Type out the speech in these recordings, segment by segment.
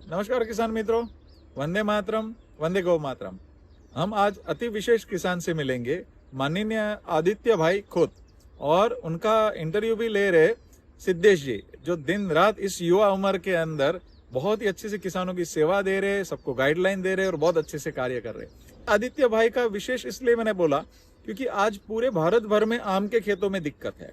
नमस्कार किसान मित्रों, वंदे मातरम, वंदे गौ मातरम। हम आज अति विशेष किसान से मिलेंगे, माननीय आदित्य भाई खोत, और उनका इंटरव्यू भी ले रहे सिद्धेश जी, जो दिन रात इस युवा उम्र के अंदर बहुत ही अच्छे से किसानों की सेवा दे रहे, सबको गाइडलाइन दे रहे और बहुत अच्छे से कार्य कर रहे। आदित्य भाई का विशेष इसलिए मैंने बोला क्योंकि आज पूरे भारत भर में आम के खेतों में दिक्कत है।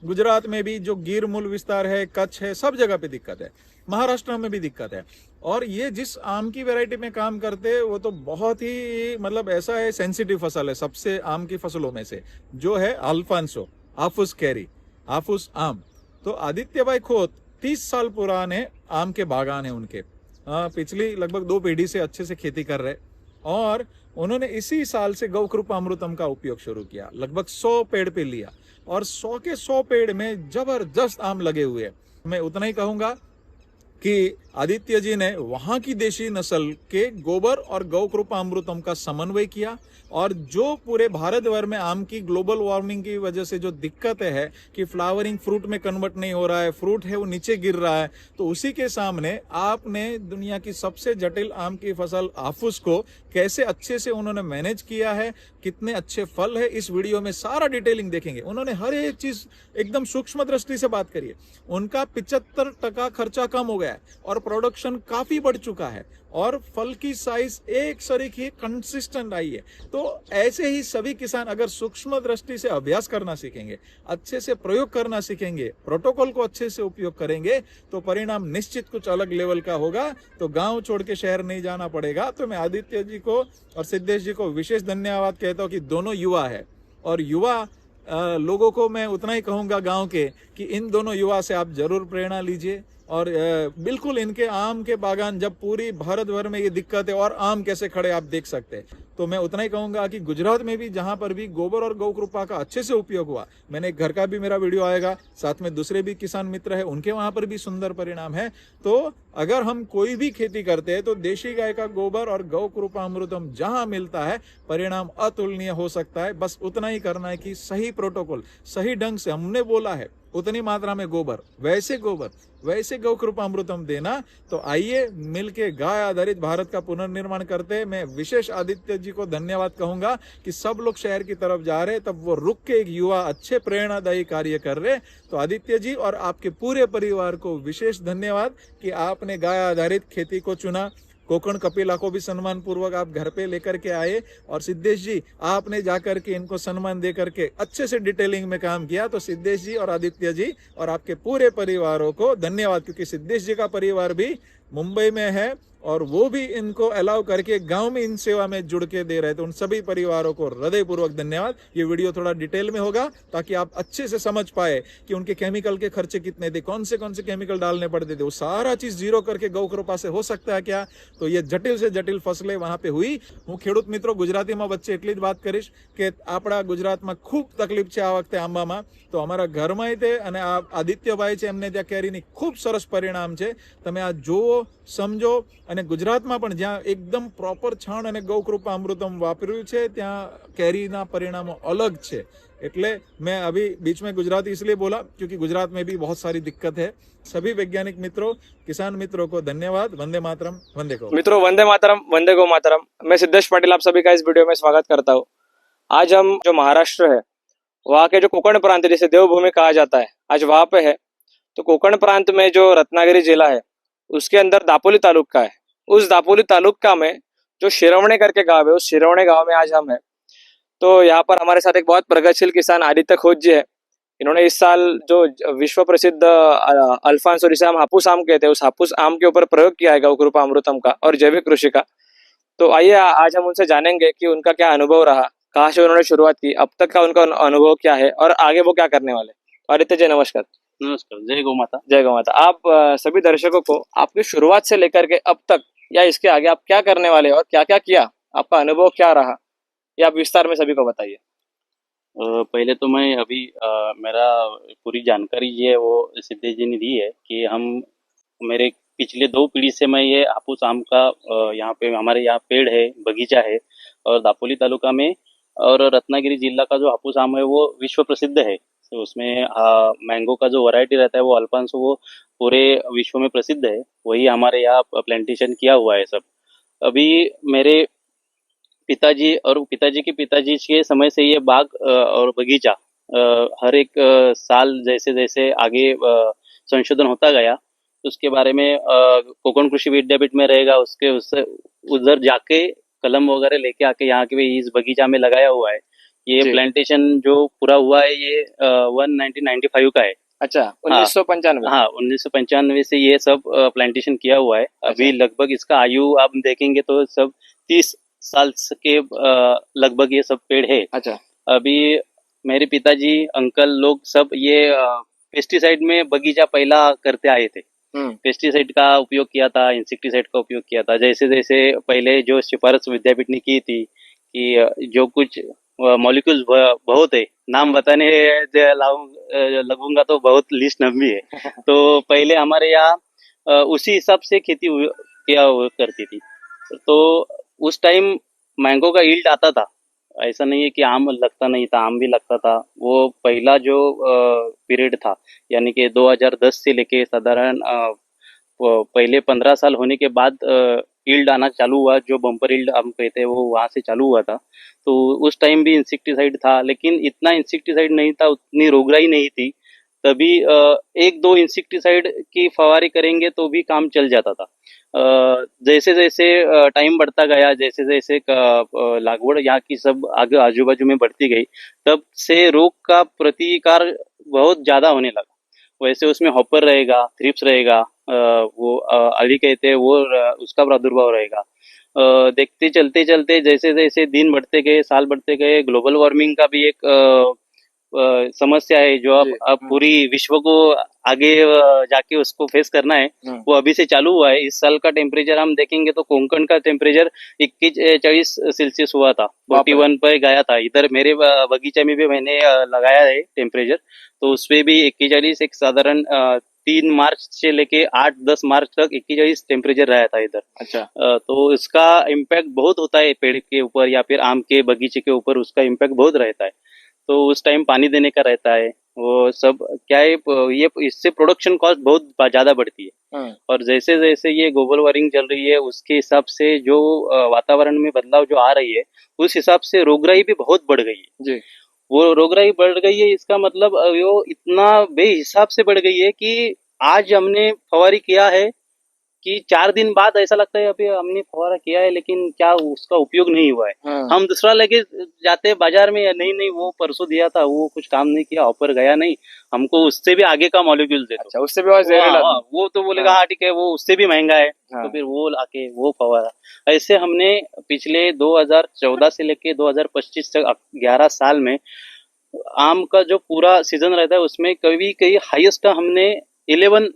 गुजरात में भी जो गिर मूल विस्तार है, कच्छ है, सब जगह पे दिक्कत है। महाराष्ट्र में भी दिक्कत है। और ये जिस आम की वैरायटी में काम करते हैं वो तो बहुत ही मतलब ऐसा है, सेंसिटिव फसल है सबसे आम की फसलों में से, जो है अल्फांसो, आफूस कैरी, आफूस आम। तो आदित्य भाई खोत 30 साल पुराने आम के बागान है उनके। पिछली लगभग 2 पीढ़ी से अच्छे से खेती कर रहे, और उन्होंने इसी साल से गौ कृपा अमृतम का उपयोग शुरू किया। लगभग 100 पेड़ पे लिया और 100 के 100 पेड़ में जबरदस्त आम लगे हुए हैं। मैं उतना ही कहूंगा कि आदित्य जी ने वहां की देशी नस्ल के गोबर और गौ कृपा अमृतम का समन्वय किया, और जो पूरे भारत भर में आम की ग्लोबल वार्मिंग की वजह से जो दिक्कत है कि फ्लावरिंग फ्रूट में कन्वर्ट नहीं हो रहा है, फ्रूट है वो नीचे गिर रहा है, तो उसी के सामने आपने दुनिया की सबसे जटिल आम की फसल हाफूस को कैसे अच्छे से उन्होंने मैनेज किया है, कितने अच्छे फल है, इस वीडियो में सारा डिटेलिंग देखेंगे। उन्होंने हर एक चीज एकदम सूक्ष्म दृष्टि से बात करी है। उनका 75% खर्चा कम हो गया है और प्रोडक्शन काफी बढ़ चुका है, और फल की साइज एक सरीखी कंसिस्टेंट आई है। तो ऐसे ही सभी किसान अगर सूक्ष्म दृष्टि से अभ्यास करना सीखेंगे, अच्छे से प्रयोग करना सीखेंगे, प्रोटोकॉल को अच्छे से उपयोग करेंगे, तो परिणाम निश्चित कुछ अलग लेवल का होगा। तो गांव छोड़ के शहर नहीं जाना पड़ेगा। तो मैं आदित्य जी को और सिद्धेश जी को विशेष धन्यवाद कहता हूँ कि दोनों युवा है, और युवा लोगों को मैं उतना ही कहूंगा गांव के कि इन दोनों युवा से आप जरूर प्रेरणा लीजिए। और बिल्कुल इनके आम के बागान, जब पूरी भारत भर में ये दिक्कत है और आम कैसे खड़े आप देख सकते हैं। तो मैं उतना ही कहूंगा कि गुजरात में भी जहां पर भी गोबर और गौ कृपा का अच्छे से उपयोग हुआ, मैंने एक घर का भी मेरा वीडियो आएगा, साथ में दूसरे भी किसान मित्र है, उनके वहां पर भी सुंदर परिणाम है। तो अगर हम कोई भी खेती करते हैं तो देशी गाय का गोबर और गौ कृपा अमृतम जहां मिलता है, परिणाम अतुलनीय हो सकता है। बस उतना ही करना है कि सही प्रोटोकॉल, सही ढंग से हमने बोला है उतनी मात्रा में गोबर, वैसे गौ कृपा अमृतम देना। तो आइए मिलके गाय आधारित भारत का पुनर्निर्माण करते हैं। मैं विशेष आदित्य जी को धन्यवाद कहूंगा कि सब लोग शहर की तरफ जा रहे, तब वो रुक के एक युवा अच्छे प्रेरणादायी कार्य कर रहे। तो आदित्य जी और आपके पूरे परिवार को विशेष धन्यवाद कि आपने गाय आधारित खेती को चुना। कोकण कपिला को भी सम्मान पूर्वक आप घर पे लेकर के आए, और सिद्धेश जी आपने जाकर के इनको सम्मान दे करके अच्छे से डिटेलिंग में काम किया। तो सिद्धेश जी और आदित्य जी और आपके पूरे परिवारों को धन्यवाद, क्योंकि सिद्धेश जी का परिवार भी मुंबई में है और वो भी इनको अलाउ करके गांव में इन सेवा में जुड़ के दे रहे। तो उन सभी परिवारों को हृदयपूर्वक धन्यवाद। ये वीडियो थोड़ा डिटेल में होगा ताकि आप अच्छे से समझ पाए कि उनके केमिकल के खर्चे कितने थे, कौन से केमिकल डालने पड़ते थे, वो सारा चीज जीरो करके गौ कृपा से हो सकता है क्या। तो ये जटिल से जटिल फसलें वहां पे हुई। હું ખેડૂત મિત્રો ગુજરાતીમાં વચ્ચે એટલી જ વાત કરીશ કે આપણા ગુજરાતમાં ખૂબ તકલીફ છે આ વખતે આંબામાં। તો અમારા ઘરમાં તે અને આ આદિત્યભાઈ છે એમને ત્યાં કેરીની ખૂબ સરસ પરિણામ છે। તમે આ જોવો, સમજો, અને ગુજરાતમાં પણ જ્યાં એકદમ પ્રોપર છાણ અને ગૌ કૃપા અમૃતમ વાપર્યું છે ત્યાં કેરીના પરિણામો અલગ છે। એટલે मैं अभी बीच में गुजराती इसलिए बोला क्योंकि गुजरात में भी बहुत सारी दिक्कत है। सभी वैज्ञानिक मित्रों, किसान मित्रों को धन्यवाद। वंदे मातरम, वंदे गौ मित्रों, वंदे मातरम, वंदे गौ मातरम। मैं सिद्धेश पाटिल आप सभी का इस वीडियो में स्वागत करता हूँ। आज हम जो महाराष्ट्र है वहाँ के जो कोकण प्रांत जिसे देवभूमि कहा जाता है, आज वहाँ पे है। तो कोकण प्रांत में जो रत्नागिरी जिला है उसके अंदर दापोली तालुका है। उस दापोली तालुका में जो शिरवणे करके गांव है, उस शिरवणे गांव में आज हम है। तो यहाँ पर हमारे साथ एक बहुत प्रगतिशील किसान आदित्य खोत जी है। इन्होंने इस साल जो विश्व प्रसिद्ध अल्फांसो जिसे हम हापूस आम कहते हैं, उस हापूस आम के ऊपर प्रयोग किया है गौ कृपा अमृतम का और जैविक कृषि का। तो आइए आज हम उनसे जानेंगे कि उनका क्या अनुभव रहा, कहाँ से उन्होंने शुरुआत की, अब तक का उनका अनुभव क्या है और आगे वो क्या करने वाले। आदित्य जी नमस्कार। नमस्कार। जय गौ माता। जय गौ माता। आप सभी दर्शकों को आपकी शुरुआत से लेकर के अब तक या इसके आगे आप क्या करने वाले और क्या क्या किया, आपका अनुभव क्या रहा, ये आप विस्तार में सभी को बताइए। पहले तो मैं अभी मेरा पूरी जानकारी ये है वो सिद्धेश जी ने दी है कि हम मेरे पिछले 2 पीढ़ी से मैं ये हापूस आम का यहाँ पे हमारे यहाँ पेड़ है, बगीचा है, और दापोली तालुका में और रत्नागिरी जिला का जो हापूस आम है वो विश्व प्रसिद्ध है। तो उसमें मैंगो का जो वैरायटी रहता है वो अल्फांसो, वो पूरे विश्व में प्रसिद्ध है। वही हमारे यहाँ प्लांटेशन किया हुआ है सब। अभी मेरे पिताजी और पिताजी के पिताजी के समय से ये बाग और बगीचा हर एक साल जैसे जैसे आगे संशोधन होता गया, उसके बारे में कोकण कृषि विद्यापीठ में रहेगा, उसके उससे उधर जाके कलम वगैरह लेके आके यहाँ के भी इस बगीचा में लगाया हुआ है। ये जी। प्लांटेशन जो पूरा हुआ है ये 1995 का है। अच्छा, 1995। हाँ, 1995 से ये सब प्लांटेशन किया हुआ है। अभी लगभग इसका आयु आप देखेंगे तो सब 30 साल के लगभग ये सब पेड़ है। अच्छा। अभी मेरे पिताजी अंकल लोग सब ये पेस्टिसाइड में बगीचा पहला करते आए थे। पेस्टिसाइड का उपयोग किया था, इंसेक्टिसाइड का उपयोग किया था। जैसे जैसे पहले जो सिफारिश विद्यापीठ ने की थी कि जो कुछ मॉलिक्यूल्स बहुत है, नाम बताने लगूंगा तो बहुत लिस्ट लंबी है। तो पहले हमारे यहाँ उसी हिसाब से खेती किया करती थी। तो उस टाइम मैंगो का यील्ड आता था, ऐसा नहीं है कि आम लगता नहीं था, आम भी लगता था। वो पहला जो पीरियड था, यानी कि 2010 से लेके साधारण पहले 15 साल होने के बाद यील्ड आना चालू हुआ, जो बम्पर यील्ड हम कहते हैं वो वहां से चालू हुआ था। तो उस टाइम भी इंसेक्टिसाइड था, लेकिन इतना इंसेक्टिसाइड नहीं था, उतनी रोगराई नहीं थी। तभी एक दो इंसेक्टिसाइड की फवारी करेंगे तो भी काम चल जाता था। जैसे जैसे टाइम बढ़ता गया, जैसे जैसे लागवड यहाँ की सब आगे आजू बाजू में बढ़ती गई, तब से रोग का प्रतिकार बहुत ज्यादा होने लगा। वैसे उसमें हॉपर रहेगा, थ्रिप्स रहेगा, वो अली कहते हैं वो उसका प्रादुर्भाव रहेगा। देखते चलते चलते जैसे जैसे दिन बढ़ते गए, साल बढ़ते गए, ग्लोबल वार्मिंग का भी एक समस्या है जो अब पूरी विश्व को आगे जाके उसको फेस करना है, वो अभी से चालू हुआ है। इस साल का टेम्परेचर हम देखेंगे तो कोंकण का टेम्परेचर 41-40 सेल्सियस हुआ था, 41 पे गया था। इधर मेरे बगीचे में भी मैंने लगाया है टेम्परेचर, तो उसपे भी 41, एक साधारण 3 मार्च से लेके 8-10 मार्च तक 41 टेम्परेचर रहा था इधर। अच्छा। तो इसका इम्पैक्ट बहुत होता है पेड़ के ऊपर या फिर आम के बगीचे के ऊपर, उसका इम्पैक्ट बहुत रहता है। तो उस टाइम पानी देने का रहता है, वो सब क्या है, ये इससे प्रोडक्शन कॉस्ट बहुत ज्यादा बढ़ती है। और जैसे जैसे ये ग्लोबल वार्मिंग चल रही है, उसके हिसाब से जो वातावरण में बदलाव जो आ रही है, उस हिसाब से रोगराई भी बहुत बढ़ गई है जी। वो रोगराई बढ़ गई है, इसका मतलब वो इतना बेहिसाब से बढ़ गई है कि आज हमने फवारी किया है कि 4 दिन बाद ऐसा लगता है अभी हमने फवारा किया है, लेकिन क्या उसका उपयोग नहीं हुआ है। हम दूसरा लेके जाते हैं बाजार में, नहीं नहीं वो परसों दिया था, वो कुछ काम नहीं किया, ऑफर गया नहीं, हमको उससे भी आगे का मॉलिक्यूल दे दो। अच्छा, उससे भी और जहरीला। वो तो बोलेगा हाँ ठीक है, वो उससे भी महंगा है, तो फिर वो लाके वो फवारा। ऐसे हमने पिछले 2014 से लेके 2025 तक 11 साल में आम का जो पूरा सीजन रहता है उसमें कभी कहीं हाईएस्ट हमने 11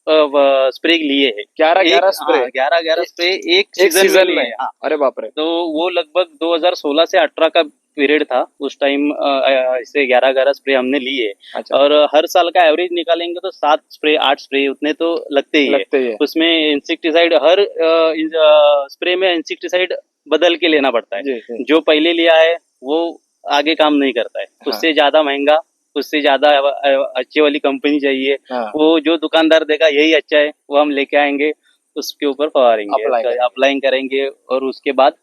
स्प्रे लिए है। 11 स्प्रे। 11 स्प्रे एक सीजन सीजन में। लिए। हाँ, अरे बाप रे। तो वो लगभग 2016 से 18 का पीरियड था, उस टाइम ऐसे 11 स्प्रे हमने लिए। अच्छा। और हर साल का एवरेज निकालेंगे तो 7 स्प्रे 8 स्प्रे उतने तो लगते ही है। उसमें इंसेक्टिसाइड हर स्प्रे में इंसेक्टिसाइड बदल के लेना पड़ता है। जो पहले लिया है वो आगे काम नहीं करता है, उससे ज्यादा महंगा, उससे ज्यादा अच्छी वाली कंपनी चाहिए। वो जो दुकानदार देगा यही अच्छा है, वो हम लेके आएंगे, उसके ऊपर फवारेंगे, अप्लाइंग करेंगे, और उसके बाद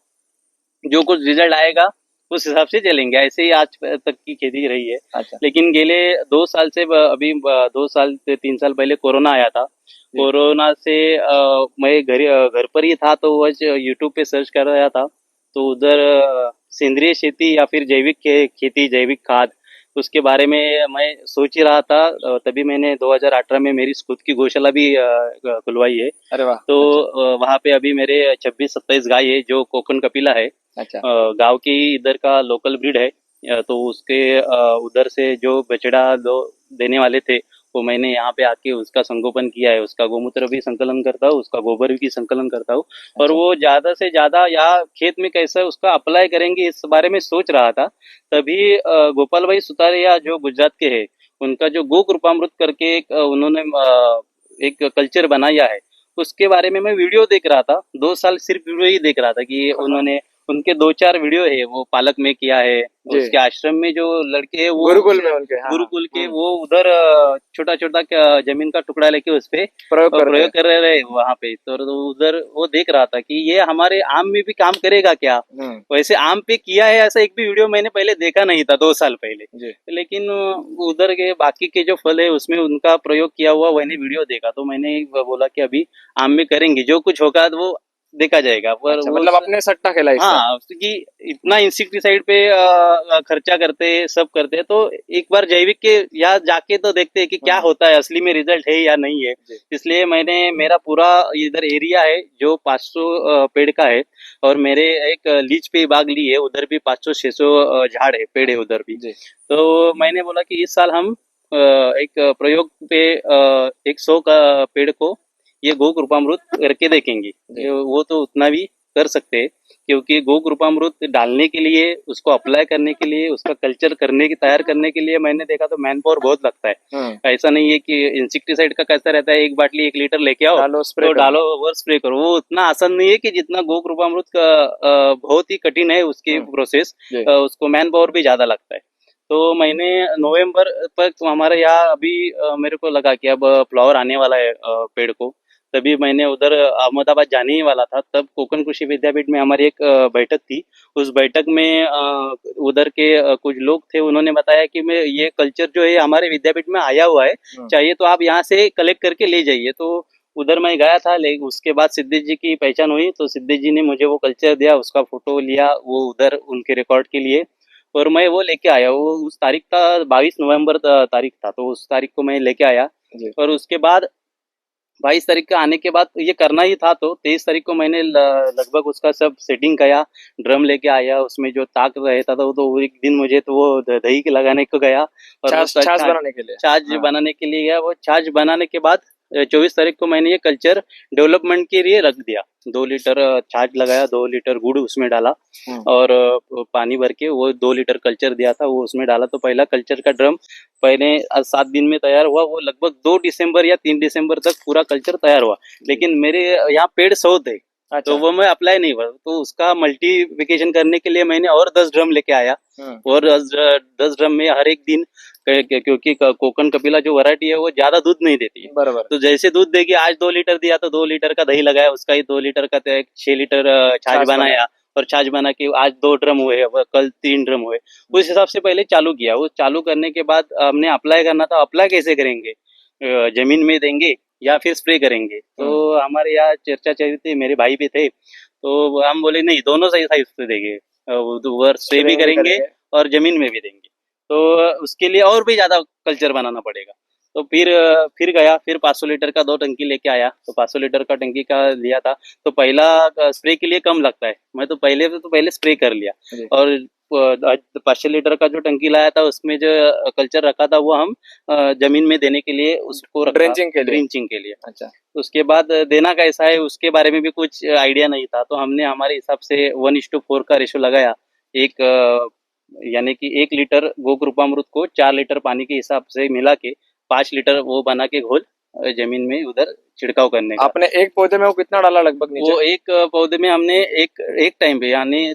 जो कुछ रिजल्ट आएगा उस हिसाब से चलेंगे। ऐसे ही आज तक की खेती रही है। अच्छा। लेकिन गेले 2 साल से अभी 2 साल से 3 साल पहले कोरोना आया था। कोरोना से मैं घर पर ही था, तो वह यूट्यूब पे सर्च कर रहा था, तो उधर सेंद्रिय खेती या फिर जैविक खेती, जैविक खाद, उसके बारे में मैं सोच ही रहा था। तभी मैंने 2018 में मेरी खुद की गौशाला भी खुलवाई है। अरे वाह। तो वहाँ पे अभी मेरे 26-27 गाय है जो कोकण कपिला है। अच्छा। गांव की इधर का लोकल ब्रीड है। तो उसके उधर से जो बछड़ा देने वाले थे, वो मैंने यहाँ पे आके उसका संगोपन किया है। उसका गोमूत्र भी संकलन करता हूँ, उसका गोबर भी संकलन करता हूँ। और वो ज्यादा से ज्यादा यहाँ खेत में कैसे उसका अप्लाई करेंगे इस बारे में सोच रहा था। तभी गोपाल भाई सुतारिया जो गुजरात के हैं, उनका जो गो कृपामृत करके एक उन्होंने एक कल्चर बनाया है, उसके बारे में मैं वीडियो देख रहा था। 2 साल सिर्फ वीडियो ही देख रहा था कि उन्होंने उनके 2-4 वीडियो है, वो पालक में किया है, जी। उसके आश्रम में जो लड़के हैं वो गुरुकुल में उनके, हाँ, गुरुकुल के हम्म, वो उधर छोटा छोटा जमीन का टुकड़ा लेके उस पे प्रयोग करते प्रयोग हैं। कर रहे हैं वहां पे। तो उधर वो देख रहा था कि ये हमारे आम में भी काम करेगा क्या। हम्म, वैसे आम पे किया है ऐसा एक भी वीडियो मैंने पहले देखा नहीं था 2 साल पहले। जी। लेकिन उधर के बाकी के जो फल है उसमें उनका प्रयोग किया हुआ मैंने वीडियो देखा, तो मैंने बोला कि अभी आम में करेंगे, जो कुछ होगा वो देखा जाएगा। पर अच्छा, वो मतलब आपने सट्टा खेला इस बार। हाँ, क्योंकि इतना इंसेक्टिसाइड पे खर्चा करते हैं, सब करते हैं, तो एक बार जैविक के यहाँ जाके तो देखते हैं कि क्या होता है, असली में रिजल्ट है या नहीं है। जी। इसलिए मैंने मेरा पूरा इधर एरिया है जो 500 पेड़ का है, और मेरे एक लीज पे बाग ली है, उधर भी 500-600 झाड़ है, पेड़ है उधर भी। जी। तो मैंने बोला कि इस साल हम एक प्रयोग पे एक 100 का पेड़ को ये गो कृपामृत करके देखेंगे। वो तो उतना भी कर सकते हैं, क्योंकि गो कृपामृत डालने के लिए, उसको अप्लाई करने के लिए, उसका कल्चर करने की तैयार करने के लिए मैंने देखा तो मैन पावर बहुत लगता है। ऐसा नहीं है कि इंसेक्टिसाइड का कैसा रहता है, एक बाटली 1 लीटर लेके आओ, डालो, स्प्रे तो करो। डालो और स्प्रे करो। वो उतना आसान नहीं है कि जितना गो कृपामृत का बहुत ही कठिन है उसकी प्रोसेस। जी। उसको मैन पावर भी ज्यादा लगता है। तो मैंने नवंबर तक हमारे यहाँ अभी मेरे को लगा कि अब फ्लावर आने वाला है पेड़ को, तभी मैंने उधर अहमदाबाद जाने ही वाला था। तब कोकण कृषि विद्यापीठ में हमारी एक बैठक थी। उस बैठक में उधर के कुछ लोग थे, उन्होंने बताया कि मैं ये कल्चर जो है हमारे विद्यापीठ में आया हुआ है, चाहिए तो आप यहाँ से कलेक्ट करके ले जाइए। तो उधर मैं गया था, लेकिन उसके बाद सिद्धेश जी की पहचान हुई, तो सिद्धेश जी ने मुझे वो कल्चर दिया, उसका फोटो लिया वो उधर उनके रिकॉर्ड के लिए, और मैं वो लेके आया। वो उस तारीख का 22 नवंबर तारीख था, तो उस तारीख को मैं लेके आया। जी। और उसके बाद 22 तारीख का आने के बाद ये करना ही था, तो 23 तारीख को मैंने लगभग उसका सब सेटिंग किया, ड्रम लेके आया, उसमें जो ताक रहता था वो, तो एक दिन मुझे तो वो दही के लगाने को गया, और वो छाछ बनाने के लिए। छाछ हाँ। बनाने के लिए गया। वो छाछ बनाने के बाद 24 तारीख को मैंने ये कल्चर डेवलपमेंट के लिए रख दिया। 2 लीटर छाछ लगाया, 2 लीटर गुड़ उसमें डाला, और पानी भर के वो 2 लीटर कल्चर दिया था वो उसमें डाला। तो पहला कल्चर का ड्रम पहले 7 दिन में तैयार हुआ। वो लगभग 2 दिसंबर या 3 दिसंबर तक पूरा कल्चर तैयार हुआ। लेकिन मेरे यहाँ पेड़ 100 थे, तो वो मैं अप्लाई नहीं हुआ, तो उसका मल्टीप्लिकेशन करने के लिए मैंने और 10 ड्रम लेके आया, और 10 ड्रम में हर एक दिन, क्योंकि कोकण कपिला जो वैरायटी है वो ज्यादा दूध नहीं देती है, बराबर। तो जैसे दूध देगी, आज 2 लीटर दिया तो 2 लीटर का दही लगाया, उसका ही 2 लीटर का 6 लीटर छाछ बनाया, और छाछ बना के आज 2 ड्रम हुए, कल 3 ड्रम हुए। उस हिसाब से पहले चालू किया। वो चालू करने के बाद हमने अप्लाई करना था। अप्लाई कैसे करेंगे, जमीन में देंगे या फिर स्प्रे करेंगे? तो हमारे यहाँ चर्चा चल रही थी, मेरे भाई भी थे, तो हम बोले नहीं, दोनों सही साइज से देंगे, स्प्रे भी करेंगे और जमीन में भी देंगे। तो उसके लिए और भी ज्यादा कल्चर बनाना पड़ेगा। तो फिर गया, फिर 500 लीटर का 2 टंकी लेके आया। तो 500 लीटर का टंकी का लिया था, तो पहला स्प्रे के लिए कम लगता है, मैं तो पहले स्प्रे कर लिया। और 500 लीटर का जो टंकी लाया था उसमें जो कल्चर रखा था वो हम जमीन में देने के लिए उसको रखा, ड्रेंचिंग के लिए। अच्छा। उसके बाद देना कैसा है उसके बारे में भी कुछ आइडिया नहीं था, तो हमने हमारे हिसाब से 1:4 का रेशो लगाया। यानी कि 1 लीटर गोकृपामृत को 4 लीटर पानी के हिसाब से मिला के 5 लीटर वो बना के घोल जमीन में उधर छिड़काव करने का। आपने एक पौधे में वो कितना डाला लगभग नीचे? वो एक पौधे में हमने एक टाइम पे, यानी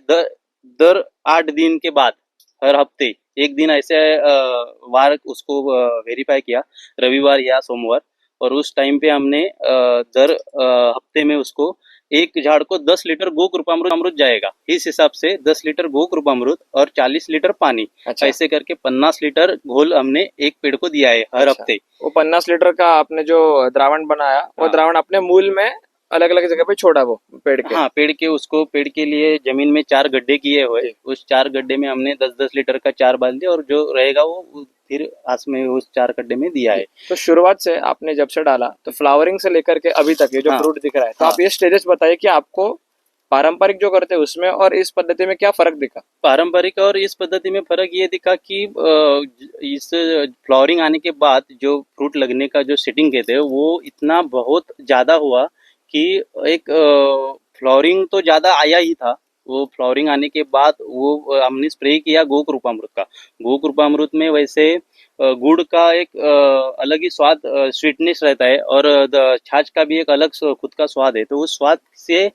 दर 8 दिन के बाद, हर हफ्ते एक दिन ऐसे वार उसको वेरीफाई किया, रविवार या सोमवार, और उस टाइम पे हमने दर हफ्ते में उसको एक झाड़ को 10 लीटर गोकृपामृत जाएगा। इस हिसाब से 10 लीटर गोकृपामृत और 40 लीटर पानी, अच्छा। ऐसे करके 50 लीटर घोल हमने एक पेड़ को दिया है हर अच्छा। हफ्ते। वो 50 लीटर का आपने जो द्रावण बनाया, वो द्रावण अपने मूल में अलग अलग जगह पे छोड़ा, वो पेड़ के? हाँ, पेड़ के लिए जमीन में 4 गड्ढे किए हुए, उस 4 गड्ढे में हमने 10-10 लीटर का 4 बाल्टी, और जो रहेगा वो फिर आस में उस 4 गड्ढे में दिया है। तो शुरुआत से आपने जब से डाला, तो फ्लावरिंग से लेकर के अभी तक ये जो फ्रूट दिख रहा है, तो आप ये स्टेजेस बताइए कि आपको पारंपरिक जो करते हैं उसमें और इस पद्धति में क्या फर्क दिखा? पारंपरिक और इस पद्धति में फर्क ये दिखा कि इस फ्लावरिंग आने के बाद जो फ्रूट लगने का जो सेटिंग कहते हैं वो इतना बहुत ज्यादा हुआ कि एक फ्लावरिंग तो ज्यादा आया ही था। वो फ्लावरिंग आने के बाद वो हमने स्प्रे किया गोकृपामृत का। गोकृपामृत में वैसे गुड़ का एक अलग ही स्वाद, स्वीटनेस रहता है, और छाछ का भी एक अलग खुद का स्वाद है। तो उस स्वाद से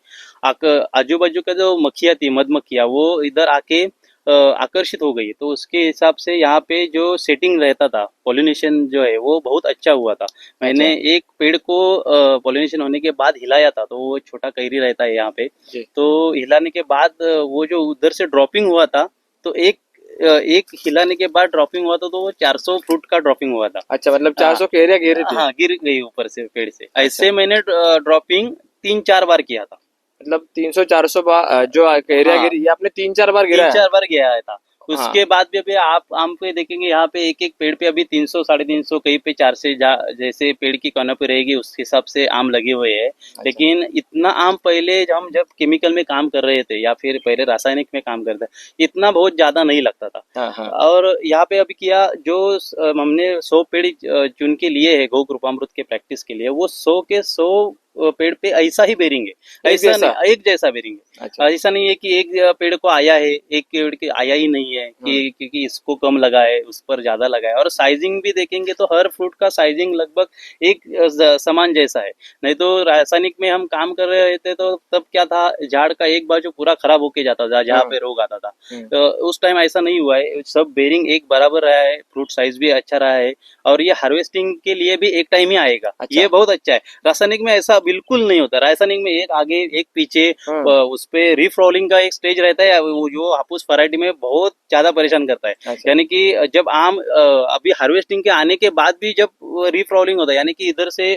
आजू बाजू का जो मक्खियाँ थी, मधमक्खियाँ, वो इधर आके आकर्षित हो गई। तो उसके हिसाब से यहाँ पे जो सेटिंग रहता था, पॉलिनेशन जो है वो बहुत अच्छा हुआ था। मैंने एक पेड़ को पॉलिनेशन होने के बाद हिलाया था, तो वो छोटा कैरी रहता है यहाँ पे, जी। तो हिलाने के बाद वो जो उधर से ड्रॉपिंग हुआ था, तो एक हिलाने के बाद ड्रॉपिंग हुआ था, तो वो 400 फ्रूट का ड्रॉपिंग हुआ था। अच्छा, मतलब 400 कैरियां गिरी थी। हाँ, गिर गई ऊपर से पेड़ से। ऐसे मैंने ड्रॉपिंग 3-4 बार किया था। मतलब 300-400 जो कैरियां हाँ। गिरी, ये आपने 3-4 बार गिराया। 3-4 बार गया था। हाँ। उसके बाद भी अभी आप आम पे देखेंगे, यहाँ पे एक एक पेड़ पे अभी 300 350, कहीं पे 400, जैसे पेड़ की कैनोपी रहेगी उस हिसाब से आम लगे हुए हैं। लेकिन इतना आम पहले जब केमिकल में काम कर रहे थे या फिर पहले रासायनिक में काम करते, इतना बहुत ज्यादा नहीं लगता था। हाँ। और यहाँ पे अभी किया जो हमने 100 पेड़ चुन के लिए है गो कृपामृत के प्रैक्टिस के लिए, वो 100 के 100 पेड़ पे ऐसा ही बेरिंग है। ऐसा नहीं, एक जैसा बेरिंग है। अच्छा। ऐसा नहीं है कि एक पेड़ को आया है, एक पेड़ के आया ही नहीं है, कि क्योंकि इसको कम लगा है, उस पर ज्यादा लगा है। और साइजिंग भी देखेंगे तो हर फ्रूट का साइजिंग लगभग एक समान जैसा है। नहीं तो रासायनिक में हम काम कर रहे थे तो तब क्या था, झाड़ का एक बाजू पूरा खराब होके जाता था जहाँ पे रोग आता था। तो उस टाइम ऐसा नहीं हुआ है, सब बेरिंग एक बराबर रहा है, फ्रूट साइज भी अच्छा रहा है। और ये हार्वेस्टिंग के लिए भी एक टाइम ही आएगा। अच्छा। ये बहुत अच्छा है। रासायनिक में ऐसा बिल्कुल नहीं होता। रासायनिक में एक आगे एक पीछे, उस पे रीफ्रोलिंग का एक स्टेज रहता है, वो जो हापुस वैरायटी में बहुत ज्यादा परेशान करता है। अच्छा। यानी कि जब आम अभी हार्वेस्टिंग के आने के बाद भी जब रीफ्रोलिंग होता है, यानी कि इधर से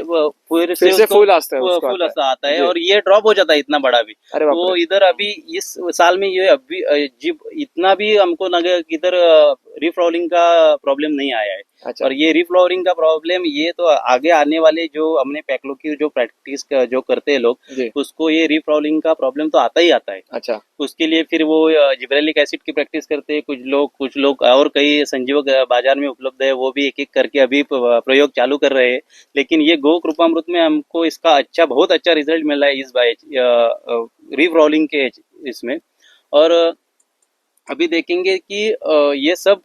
फिर से फूल आता है, फूल आता है और ये ड्रॉप हो जाता है इतना बड़ा भी। तो इधर अभी इस साल में ये अभी इतना भी हमको लगे कि इधर रीफ्लोरिंग का प्रॉब्लम नहीं आया है। अच्छा। और ये रीफ्लोरिंग का प्रॉब्लम ये तो आगे आने वाले जो हमने पैक्लो की जो प्रैक्टिस जो करते हैं लोग, उसको ये रीफ्लोरिंग का प्रॉब्लम तो आता ही आता है। अच्छा। उसके लिए फिर वो जिब्रेलिक एसिड की प्रैक्टिस करते हैं कुछ लोग और कई संजीवक बाजार में उपलब्ध है, वो भी एक एक करके अभी प्रयोग चालू कर रहे हैं। लेकिन ये गो कृपामृत में हमको इसका बहुत अच्छा रिजल्ट मिला है इस बार रीफ्लोरिंग के इसमें। और अभी देखेंगे कि ये सब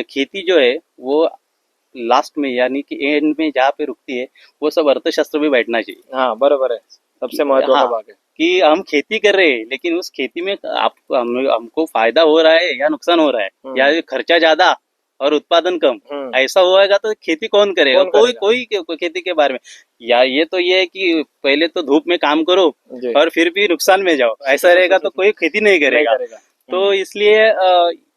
खेती जो है वो लास्ट में, यानी कि एंड में जहाँ पे रुकती है, वो सब अर्थशास्त्र भी बैठना चाहिए। हाँ, बरोबर है, सबसे महत्व का भाग है कि हम खेती कर रहे हैं, लेकिन उस खेती में हमको फायदा हो रहा है या नुकसान हो रहा है, या खर्चा ज्यादा और उत्पादन कम, ऐसा होएगा तो खेती कौन करेगा? कोई खेती के बारे में, या ये तो ये है कि पहले तो धूप में काम करो और फिर भी नुकसान में जाओ, ऐसा रहेगा तो कोई खेती नहीं करेगा। तो इसलिए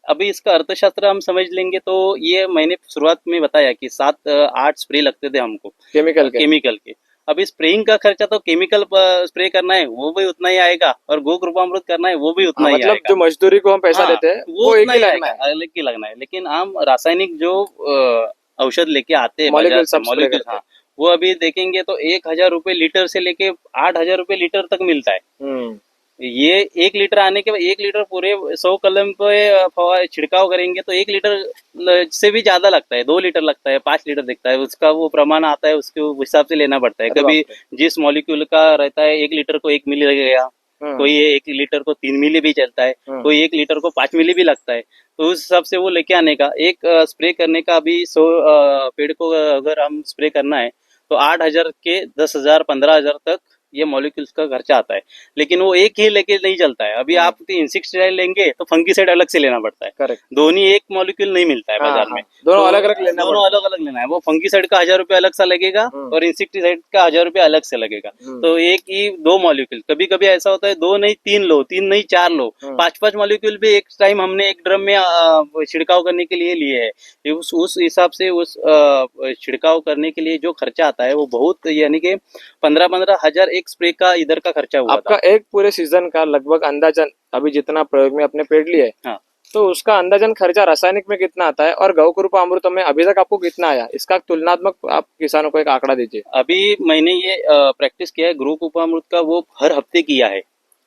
अभी इसका अर्थशास्त्र हम समझ लेंगे तो ये मैंने शुरुआत में बताया कि 7-8 स्प्रे लगते थे हमको केमिकल के। अभी स्प्रेइंग का खर्चा तो केमिकल स्प्रे करना है वो भी उतना ही आएगा, और गो कृपामृत करना है वो भी उतना ही मतलब आएगा। जो मजदूरी को हम पैसा देते हैं वो एक ही लगना है, अलग ही लगना है। लेकिन हम रासायनिक जो औषध लेके आते हैं मॉलिक्यूल, हाँ, वो अभी देखेंगे तो 1,000 रुपए लीटर से लेके 8,000 रुपए लीटर तक मिलता है। ये 1 लीटर आने के बाद 1 लीटर पूरे 100 कलम पे छिड़काव करेंगे तो 1 लीटर से भी ज्यादा लगता है, 2 लीटर लगता है, 5 लीटर दिखता है। उसका वो प्रमाण आता है, उसके हिसाब से लेना पड़ता है। कभी जिस मॉलिक्यूल का रहता है 1 लीटर को 1 मिली लगेगा, कोई 1 लीटर को 3 मिली भी चलता है, कोई 1 लीटर को 5 मिली भी लगता है। तो उस हिसाब से वो लेके आने का एक स्प्रे करने का अभी 100 पेड़ को अगर हम स्प्रे करना है तो 8,000 के 10,000 15,000 तक ये मॉलिक्यूल्स का खर्चा आता है। लेकिन वो एक ही लेके नहीं चलता है। अभी आप इंसेक्टिसाइड लेंगे तो फंगिसाइड अलग से लेना पड़ता है। करेक्ट, दोनों एक मॉलिक्यूल नहीं मिलता है बाजार में, दोनों अलग अलग लेना है। वो फंगिसाइड का 1,000 रुपये अलग सा लगेगा और इंसेक्टिसाइड का 1,000 रुपये अलग से लगेगा। तो एक ही 2 मॉलिक्यूल, कभी कभी ऐसा होता है 2 नहीं 3 लो, 3 नहीं 4 लो, 5-5 मॉलिक्यूल भी एक टाइम हमने एक ड्रम में छिड़काव करने के लिए लिए है। उस हिसाब से उस छिड़काव करने के लिए जो खर्चा आता है वो बहुत, यानी कि 15-15 हजार एक स्प्रे का इधर का खर्चा हुआ आपका था। एक पूरे सीजन का लगभग अंदाजन, अभी जितना प्रयोग में अपने पेड़ लिए, हाँ, तो उसका अंदाजन खर्चा रासायनिक में कितना आता है और गौ कृपामृत में अभी तक आपको कितना आया, इसका तुलनात्मक आप किसानों को एक आंकड़ा दीजिए। अभी मैंने ये प्रैक्टिस किया है गो कृपामृत का, वो हर हफ्ते किया है।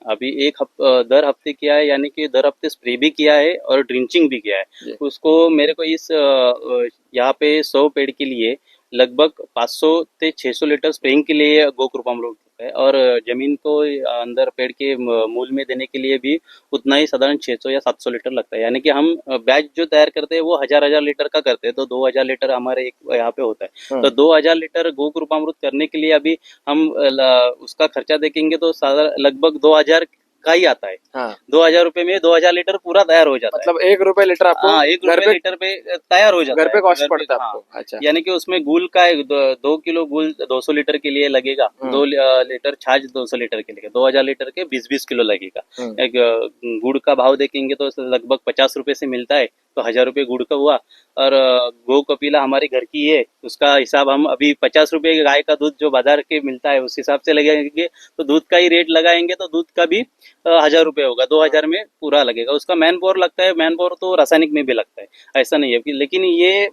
अभी दर हफ्ते किया है, यानी कि दर हफ्ते स्प्रे भी किया है और ड्रिंचिंग भी किया है। उसको मेरे को इस यहाँ पे 100 पेड़ के लिए लगभग 500 से 600 लीटर स्प्रेइंग के लिए गो कृपामृत होता है, और जमीन को अंदर पेड़ के मूल में देने के लिए भी उतना ही साधारण 600 या 700 लीटर लगता है। यानी कि हम बैच जो तैयार करते हैं वो हजार लीटर का करते हैं, तो 2000 लीटर हमारे एक यहाँ पे होता है। तो 2000 लीटर गो कृपामृत करने के लिए अभी हम उसका खर्चा देखेंगे तो लगभग 2000 का ही आता है। हाँ 2000 रुपए में 2000 लीटर पूरा तैयार हो जाता है। मतलब 1 रुपए लीटर आपको हाँ, 1 घर रुपए पे लीटर पे तैयार हो जाता घर पे है। कॉस्ट घर पे, पड़ता है हाँ। आपको। अच्छा यानी कि उसमें गुल का 2 किलो गुल 200 लीटर के लिए लगेगा, 2 लीटर छाछ 200 लीटर के लिए, 2000 लीटर के 20-20 किलो लगेगा। एक गुड़ का भाव देखेंगे तो लगभग 50 रुपए से मिलता है, तो 1000 रुपए गुड़ का हुआ। और गो कपिला हमारे घर की है, उसका हिसाब हम अभी 50 रुपए गाय का दूध जो बाजार के मिलता है उस हिसाब से लगाएंगे, तो दूध का ही रेट लगाएंगे तो दूध का भी 1000 रुपए होगा। 2000 में पूरा लगेगा। उसका मैन पावर लगता है, मैन पावर तो रासायनिक में भी लगता है, ऐसा नहीं है। लेकिन ये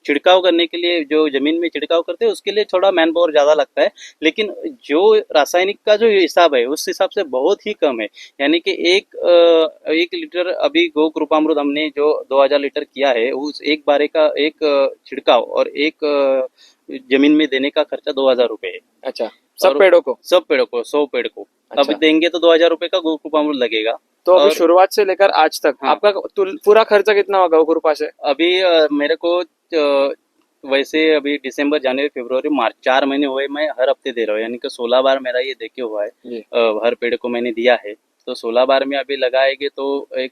छिड़काव करने के लिए जो जमीन में छिड़काव करते हैं उसके लिए थोड़ा मैन पावर ज्यादा लगता है, लेकिन जो रासायनिक का जो हिसाब है उस हिसाब से बहुत ही कम है। यानी कि एक लीटर अभी गो कृपामृत हमने जो 2000 लीटर किया है, उस एक बारे का एक छिड़काव और एक जमीन में देने का खर्चा 2000 रुपए है। अच्छा सब पेड़ों को सब पेड़ों को 100 पेड़ को अच्छा। अभी देंगे तो 2000 रुपए का गो कृपामृत लगेगा। तो अभी और शुरुआत से लेकर आज तक हाँ। आपका पूरा खर्चा कितना होगा गो कृपा से? अभी मेरे को वैसे अभी दिसंबर जनवरी फरवरी मार्च 4 महीने हुए मैं हर हफ्ते दे रहा हूँ, यानी कि 16 बार मेरा ये देखे हुआ है। जी। हर पेड़ को मैंने दिया है, तो 16 बार में अभी लगाएंगे तो एक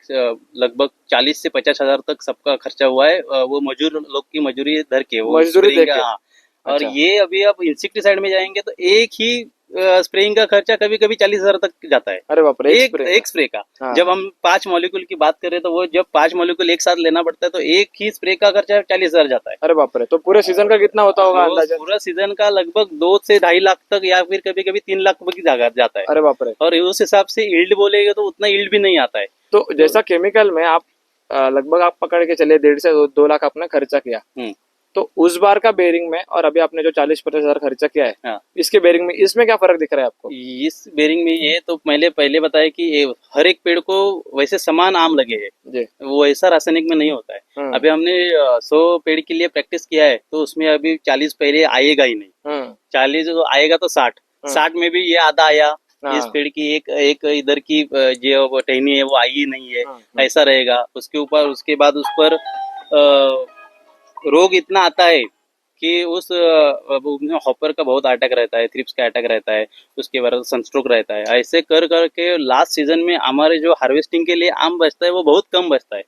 लगभग 40 से 50 हजार तक सबका खर्चा हुआ है। वो मजदूर लोग की मजदूरी धर के वो मजदूरी स्प्रेइंग देके। हाँ। और अच्छा। ये अभी आप इंसेक्टिसाइड में जाएंगे तो एक ही स्प्रेइंग का खर्चा कभी कभी 40 हजार तक जाता है। अरे बाप रे एक स्प्रे का। हाँ। जब हम 5 मॉलिक्यूल की बात करें तो वो जब 5 मॉलिक्यूल एक साथ लेना पड़ता है तो एक ही स्प्रे का खर्चा 40 हजार जाता है। अरे बाप रे, तो पूरे सीजन का कितना होता होगा तो अंदाजा? पूरा सीजन का लगभग 2 से 2.5 लाख तक या फिर कभी कभी 3 लाख तक जाता है। अरे बाप रे। और उस हिसाब से यील्ड बोलेगा तो उतना यील्ड भी नहीं आता है। तो जैसा केमिकल में आप लगभग आप पकड़ के चलिए 1.5 से 2 लाख आपने खर्चा किया, तो उस बार का बेरिंग में और अभी आपने जो 40-50 हजार खर्चा किया है, हाँ। इसके बेरिंग में इसमें क्या फर्क दिख रहा है आपको? इस बेरिंग में ये तो पहले बताया कि ये हर एक पेड़ को वैसे समान आम लगे हैं जी। वो ऐसा रासायनिक में नहीं होता है। अभी हमने 100 पेड़ के लिए प्रैक्टिस किया है तो उसमें अभी 40 पहले आएगा ही नहीं। 40 आएगा तो 60 में भी ये आधा आया। इस पेड़ की एक इधर की जो टहनी है वो आई ही नहीं है, ऐसा रहेगा। उसके ऊपर उसके बाद उस पर रोग इतना आता है कि उस हॉपर का बहुत अटैक रहता है, थ्रिप्स का अटैक रहता है, उसके बाद सनस्ट्रोक रहता है। ऐसे कर करके लास्ट सीजन में हमारे जो हार्वेस्टिंग के लिए आम बचता है वो बहुत कम बचता है।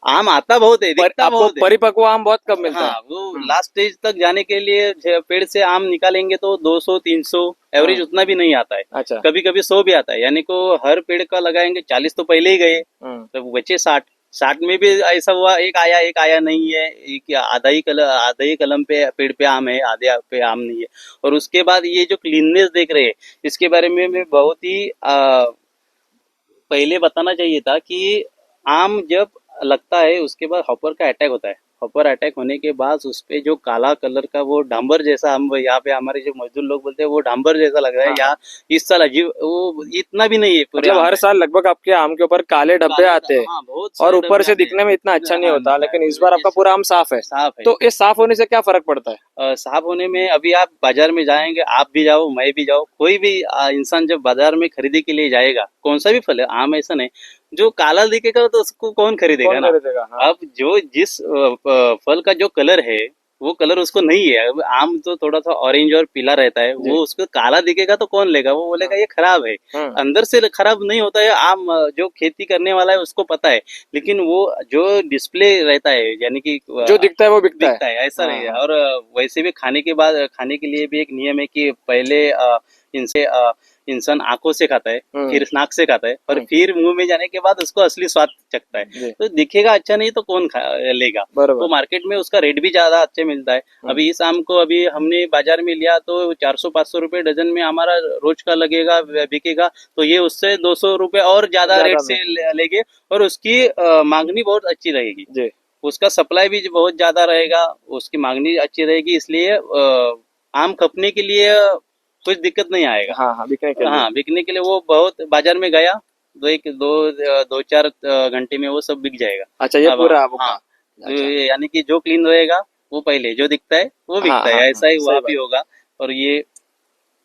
आम आता बहुत है, दिखता बहुत है। परिपक्व आम बहुत कम मिलता है। हाँ, वो लास्ट स्टेज तक जाने के लिए पेड़ से आम निकालेंगे तो 200-300 एवरेज उतना भी नहीं आता है। अच्छा। कभी कभी 100 भी आता है। यानी को हर पेड़ का लगाएंगे 40 तो पहले ही गए, तो बचे 60 में भी ऐसा हुआ एक आया नहीं है, एक आधा ही कलम पे पेड़ पे आम है, आधे पे आम नहीं है। और उसके बाद ये जो क्लीननेस देख रहे हैं इसके बारे में मैं बहुत ही पहले बताना चाहिए था कि आम जब लगता है उसके बाद हॉपर का अटैक होता है। हॉपर अटैक होने के बाद उस पे जो काला कलर का वो डांबर जैसा, हम यहाँ पे हमारे जो मजदूर लोग बोलते हैं वो डांबर जैसा लग रहा है। यहाँ इस साल अजीब वो इतना भी नहीं है पूरे। मतलब हर साल लगभग आपके आम के ऊपर काले धब्बे आते हैं। हाँ, और ऊपर से दिखने में इतना अच्छा नहीं होता, लेकिन इस बार आपका पूरा आम साफ है। तो ये साफ होने से क्या फर्क पड़ता है? साफ होने में अभी आप बाजार में जाएंगे, आप भी जाओ मैं भी जाओ, कोई भी इंसान जब बाजार में खरीदी के लिए जाएगा, कौन सा भी फल है, आम ऐसा नहीं, जो काला दिखेगा तो उसको कौन खरीदेगा ना। हाँ। अब जो जिस फल का जो कलर है वो कलर उसको नहीं है। अब आम तो थोड़ा सा ऑरेंज और पीला रहता है, वो उसको काला दिखेगा तो कौन लेगा, वो बोलेगा ये खराब है। अंदर से खराब नहीं होता है आम, जो खेती करने वाला है उसको पता है। लेकिन वो जो डिस्प्ले रहता है, यानी कि जो दिखता है वो बिकता है, ऐसा नहीं है। और वैसे भी खाने के लिए भी एक नियम है कि पहले इनसे इंसान आंखों से खाता है, फिर नाक से खाता है, और फिर मुंह में जाने के बाद उसको असली स्वाद चखता है। तो दिखेगा अच्छा नहीं तो कौन लेगा। तो मार्केट में उसका रेट भी ज्यादा अच्छा मिलता है। अभी इस आम को अभी हमने बाजार में लिया तो 400-500 रुपए डजन में हमारा रोज का लगेगा, बिकेगा। तो ये उससे 200 रुपए और ज्यादा रेट से लेंगे, और उसकी मांगनी बहुत अच्छी रहेगी। उसका सप्लाई भी बहुत ज्यादा रहेगा, उसकी मांगनी अच्छी रहेगी, इसलिए आम खपने के लिए कुछ दिक्कत नहीं आएगा। हाँ, बिकने के लिए वो बहुत बाजार में गया 2-4 घंटे में वो सब बिक जाएगा। अच्छा, ये पूरा हाँ, यानी कि जो क्लीन रहेगा वो पहले जो दिखता है वो बिकता हाँ, है, हाँ, ऐसा ही सही वहाँ बात। भी होगा। और ये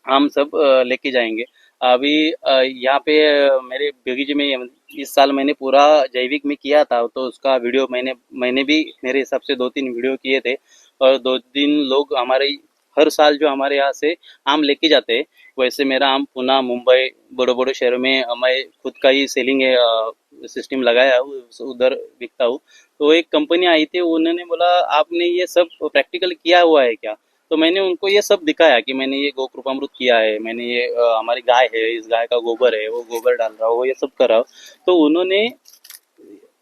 हम सब लेके जाएंगे। अभी यहाँ पे मेरे बगीचे में इस साल मैंने पूरा जैविक में किया था, तो उसका वीडियो मैंने भी मेरे हिसाब से 2-3 वीडियो किए थे। और 2-3 लोग हमारे हर साल जो हमारे यहाँ से आम लेके जाते हैं, वैसे मेरा आम पुणे, मुंबई, बड़े बड़े शहरों में मैं खुद का ही सेलिंग है सिस्टम लगाया हूँ, उधर बिकता हूँ। तो एक कंपनी आई थी, उन्होंने बोला आपने ये सब प्रैक्टिकल किया हुआ है क्या? तो मैंने उनको ये सब दिखाया कि मैंने ये गोकृपामृत किया है, मैंने ये हमारी गाय है, इस गाय का गोबर है, वो गोबर डाल रहा हूँ, वो ये सब कर रहा हूँ। तो उन्होंने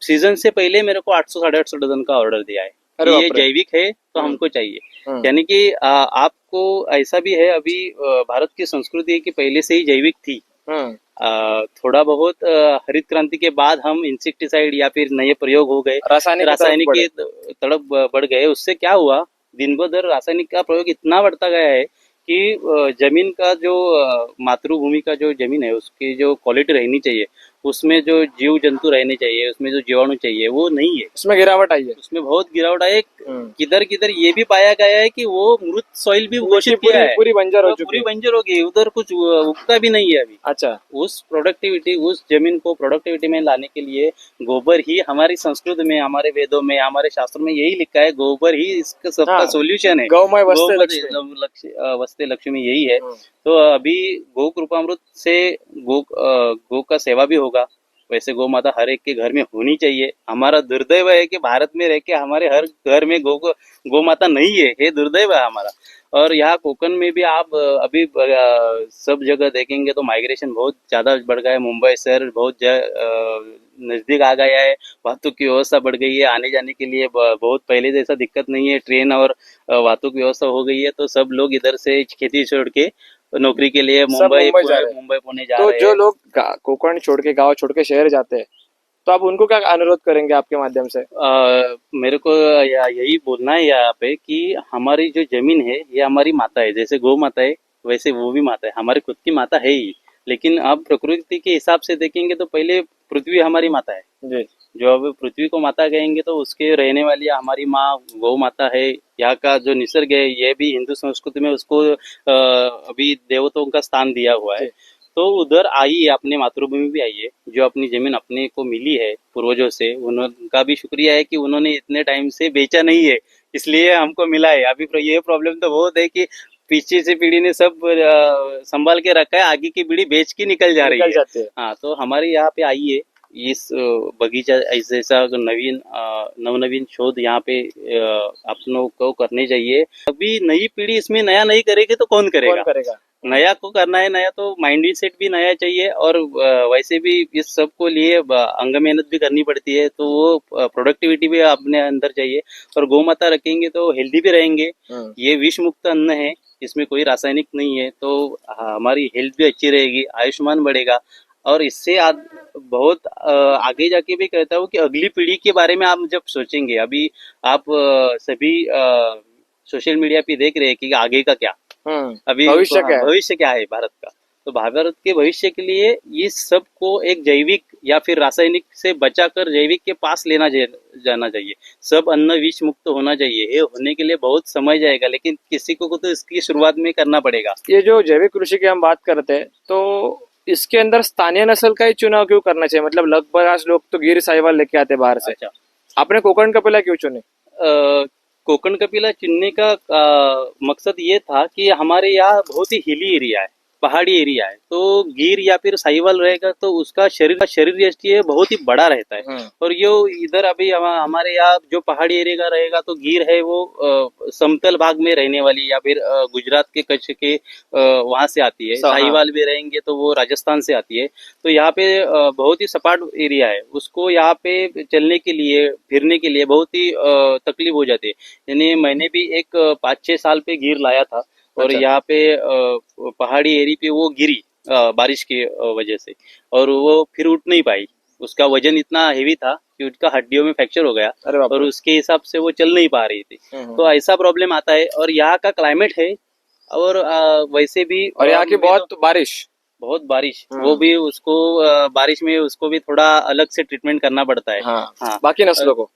सीजन से पहले मेरे को 800 साढ़े 800 डजन का ऑर्डर दिया है अरे कि ये बाप रे। जैविक है तो हम्म, हमको चाहिए। हम्म, यानी कि आपको ऐसा भी है, अभी भारत की संस्कृति है कि पहले से ही जैविक थी। हम्म, थोड़ा बहुत हरित क्रांति के बाद हम इंसेक्टिसाइड या फिर नए प्रयोग हो गए, रासायनिक की तरफ रासायनिक बढ़े। की तरफ बढ़ गए। उससे क्या हुआ, दिन ब दिन रासायनिक का प्रयोग इतना बढ़ता गया है कि जमीन का जो मातृभूमि का जो जमीन है उसकी जो क्वालिटी रहनी चाहिए, उसमें जो जीव जंतु रहने चाहिए, उसमें जो जीवाणु चाहिए वो नहीं है। उसमें गिरावट आई है। उसमें बहुत गिरावट आई है। हम्म, किधर किधर ये भी पाया गया है कि वो मृत सॉइल भी मिट्टी घोषित किया पूरी है, पूरी बंजर हो वो चुकी पूरी है। बंजर हो गई, उधर कुछ उगता भी नहीं है अभी। अच्छा। उस प्रोडक्टिविटी, उस जमीन को प्रोडक्टिविटी में लाने के लिए गोबर ही, हमारी संस्कृत में, हमारे वेदों में, हमारे शास्त्रों में यही लिखा है, गोबर ही इसका सबका हाँ, सोल्यूशन है। गौमय वस्ते गोमय लक्ष्मी। वस्ते लक्ष्मी यही है। हम्म, तो अभी गो कृपामृत से गो का सेवा भी होगा। वैसे गौ माता हर एक के घर में होनी चाहिए। हमारा दुर्दैव है कि भारत में रह के हमारे हर घर में गौ माता नहीं है, ये दुर्दैव है हमारा। और यहाँ कोकण में भी आप अभी सब जगह देखेंगे तो माइग्रेशन बहुत ज़्यादा बढ़ गया है। मुंबई शहर बहुत नज़दीक आ गया है, वाहतुक की व्यवस्था बढ़ गई है, आने जाने के लिए बहुत पहले जैसा दिक्कत नहीं है, ट्रेन और वाहतुक व्यवस्था हो गई है। तो सब लोग इधर से खेती छोड़ के नौकरी के लिए सब मुंबई जा रहे हैं। मुंबई पुणे जा तो रहे जो हैं। लोग कोकण छोड़ के, गांव छोड़ के शहर जाते हैं, तो आप उनको क्या अनुरोध करेंगे आपके माध्यम से? मेरे को यही बोलना है यहाँ पे कि हमारी जो जमीन है ये हमारी माता है, जैसे गौ माता है वैसे वो भी माता है, हमारी खुद की माता है ही। लेकिन अब प्रकृति के हिसाब से देखेंगे तो पहले पृथ्वी हमारी माता है। जी। जो अब पृथ्वी को माता कहेंगे तो उसके रहने वाली हमारी माँ गौ माता है। यहाँ का जो निसर्ग है ये भी हिंदू संस्कृति में उसको अभी देवताओं का स्थान दिया हुआ है। जी। तो उधर आइए, अपने मातृभूमि भी आइए, जो अपनी जमीन अपने को मिली है पूर्वजों से, उनका भी शुक्रिया है कि उन्होंने इतने टाइम से बेचा नहीं है, इसलिए हमको मिला है। अभी ये प्रॉब्लम तो बहुत है कि पीछे से पीढ़ी ने सब संभाल के रखा है, आगे की पीढ़ी बेच के निकल जा रही निकल है। जाते हैं। हाँ, तो हमारे यहाँ पे आइए, इस बगीचा ऐसा नवीन नवनवीन शोध यहाँ पे अपनों को करने चाहिए। अभी नई पीढ़ी इसमें नया नहीं करेगी तो कौन कौन करेगा? करेगा? नया को करना है, नया तो माइंड सेट भी नया चाहिए। और वैसे भी इस सब को लिए अंग मेहनत भी करनी पड़ती है, तो वो प्रोडक्टिविटी भी अपने अंदर चाहिए। और गौ माता रखेंगे तो हेल्दी भी रहेंगे। ये विष मुक्त अन्न है, इसमें कोई रासायनिक नहीं है, तो हमारी हेल्थ भी अच्छी रहेगी, आयुष्मान बढ़ेगा। और इससे बहुत आगे जाके भी कहता हूँ कि अगली पीढ़ी के बारे में आप जब सोचेंगे, अभी आप सभी सोशल मीडिया पे देख रहे हैं कि आगे का क्या, अभी भविष्य क्या है? भविष्य क्या है भारत का। तो भारत के भविष्य के लिए ये सब को एक जैविक या फिर रासायनिक से बचाकर जैविक के पास जाना चाहिए। सब अन्न विष मुक्त होना चाहिए। ये होने के लिए बहुत समय जाएगा, लेकिन किसी को तो इसकी शुरुआत में करना पड़ेगा। ये जो जैविक कृषि की हम बात करते हैं, तो इसके अंदर स्थानीय नस्ल का ही चुनाव क्यों करना चाहिए? मतलब लगभग आज लोग तो गिर साहिवाल लेके आते हैं बाहर से, अच्छा, आपने कोकण कपिला क्यों चुने? कोकण कपिला चुनने का मकसद ये था कि हमारे यहाँ बहुत ही हिली एरिया है, पहाड़ी एरिया है। तो गिर या फिर साहिवाल रहेगा तो उसका शरीर यष्टि है बहुत ही बड़ा रहता है। और ये इधर अभी हमारे यहाँ जो पहाड़ी एरिया का रहेगा, तो गिर है वो समतल भाग में रहने वाली, या फिर गुजरात के कच्छ के वहां से आती है। साहिवाल भी रहेंगे तो वो राजस्थान से आती है। तो यहाँ पे बहुत ही सपाट एरिया है, उसको यहाँ पे चलने के लिए, फिरने के लिए बहुत ही तकलीफ हो जाती है। यानी मैंने भी एक 5-6 साल पे गिर लाया था, और अच्छा। यहाँ पे पहाड़ी एरिया पे वो गिरी बारिश की वजह से, और वो फिर उठ नहीं पाई। उसका वजन इतना हेवी था कि उसका हड्डियों में फ्रैक्चर हो गया, अरे बाप और रे। उसके हिसाब से वो चल नहीं पा रही थी। तो ऐसा प्रॉब्लम आता है। और यहाँ का क्लाइमेट है, और वैसे भी और यहाँ की बहुत बारिश। बहुत बारिश, वो भी उसको बारिश में उसको भी थोड़ा अलग से ट्रीटमेंट करना पड़ता है। हाँ, हाँ, बाकी नस्लों को।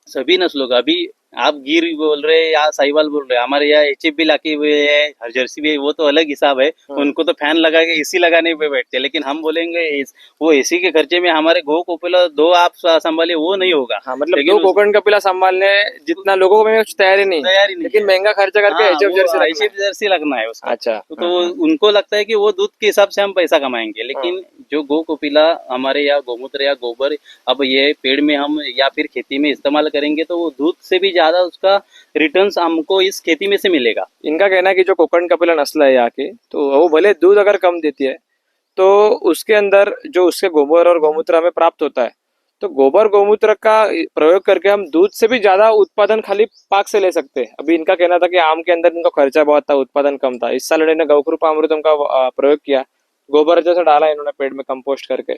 सभी नस्लों का। अभी आप गिर बोल रहे हैं या साहिवाल बोल रहे हैं, हमारे यहाँ एचएफ भी लाके हुए है, जर्सी भी है, वो तो अलग हिसाब है। उनको तो फैन लगा के एसी लगाने पे बैठते हैं, लेकिन हम बोलेंगे वो एसी के खर्चे में हमारे गो कोपिला दो आप संभाले, वो नहीं होगा। हाँ, मतलब लेकिन दो कोकण कपिला संभालने जितना लोगों को में तैयारी नहीं, तैयारी नहीं लेकिन है। महंगा खर्चा करके एचएफ जर्सी रखना है। एचएफ जर्सी लगना है उसका। अच्छा, तो उनको लगता है कि वो दूध के हिसाब से हम पैसा कमाएंगे, लेकिन जो गो कोपिला हमारे यहाँ गोमूत्र या गोबर अब ये पेड़ में हम या फिर खेती में इस्तेमाल करेंगे, तो वो दूध से भी ज्यादा उसका रिटर्न्स हमको इस खेती में से मिलेगा। इनका कहना है कि जो कोकण कपिला नस्ल है यहाँ की, तो वो भले दूध अगर कम देती है, तो उसके अंदर जो उसके गोबर और गौमूत्र हमें प्राप्त होता है, तो गोबर गौमूत्र का प्रयोग करके हम दूध से भी ज्यादा उत्पादन खाली पाक से ले सकते हैं। अभी इनका कहना था कि आम के अंदर इनका खर्चा बहुत था, उत्पादन कम था। इस साल इन्होंने गौकृपा अमृतम का प्रयोग किया, गोबर जैसा डाला इन्होंने पेड़ में कंपोस्ट करके,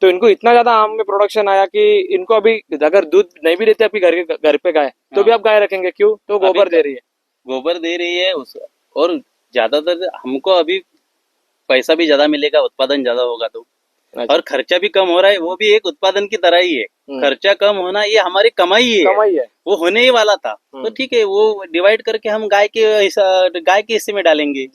तो इनको इतना ज्यादा आम में प्रोडक्शन आया कि इनको अभी अगर दूध नहीं भी देते आपकी घर पे गाय, तो भी आप गाय रखेंगे, क्यों? तो गोबर दे रही है, गोबर दे रही है और ज्यादातर हमको अभी पैसा भी ज्यादा मिलेगा, उत्पादन ज्यादा होगा तो। और खर्चा भी कम हो रहा है, वो भी एक उत्पादन की तरह ही है। खर्चा कम होना ये हमारी कमाई है, वो होने ही वाला था। तो ठीक है, वो डिवाइड करके हम गाय के हिस्से में डालेंगे।